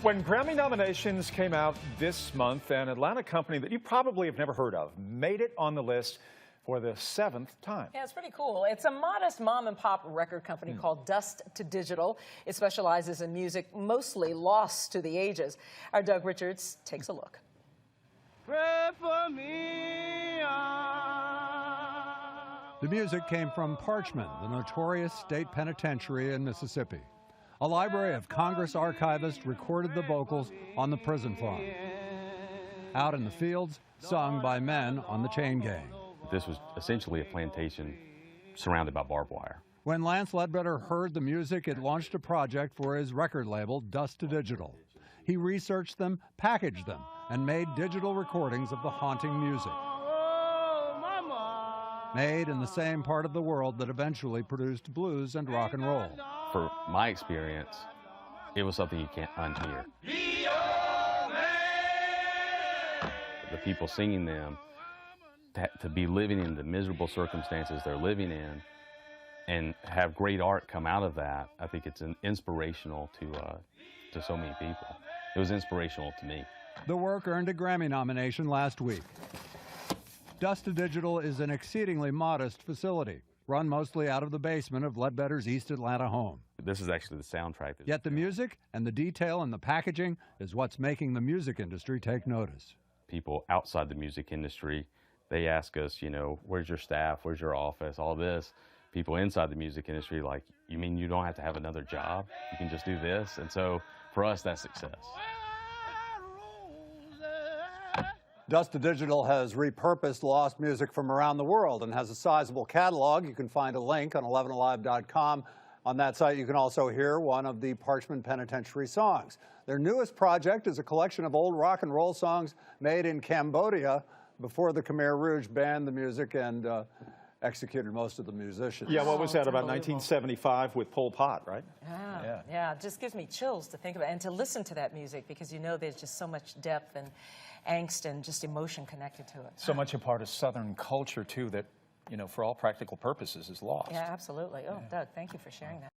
When Grammy nominations came out this month, an Atlanta company that you probably have never heard of made it on the list for the 7th time. Yeah, it's pretty cool. It's a modest mom-and-pop record company called Dust to Digital. It specializes in music mostly lost to the ages. Our Doug Richards takes a look. Pray for me. The music came from Parchman, the notorious state penitentiary in Mississippi. A Library of Congress archivist recorded the vocals on the prison farm. Out in the fields, sung by men on the chain gang. This was essentially a plantation surrounded by barbed wire. When Lance Ledbetter heard the music, it launched a project for his record label, Dust to Digital. He researched them, packaged them, and made digital recordings of the haunting music. Made in the same part of the world that eventually produced blues and rock and roll. For my experience, it was something you can't unhear. The people singing them, to be living in the miserable circumstances they're living in and have great art come out of that, I think it's inspirational to so many people. It was inspirational to me. The work earned a Grammy nomination last week. Dust to Digital is an exceedingly modest facility, run mostly out of the basement of Ledbetter's East Atlanta home. This is actually the soundtrack. Yet the music and the detail in the packaging is what's making the music industry take notice. People outside the music industry, they ask us, you know, where's your staff, where's your office, all this. People inside the music industry like, you mean you don't have to have another job? You can just do this? And so for us, that's success. Dust to Digital has repurposed lost music from around the world and has a sizable catalog. You can find a link on 11alive.com. On that site, you can also hear one of the Parchman Penitentiary songs. Their newest project is a collection of old rock and roll songs made in Cambodia before the Khmer Rouge banned the music and executed most of the musicians. Yeah, what was that, about 1975 with Pol Pot, right? Yeah, it just gives me chills to think about and to listen to that music, because you know there's just so much depth and angst and just emotion connected to it. So much a part of Southern culture, too, that, you know, for all practical purposes is lost. Yeah, absolutely. Oh, Doug, thank you for sharing that.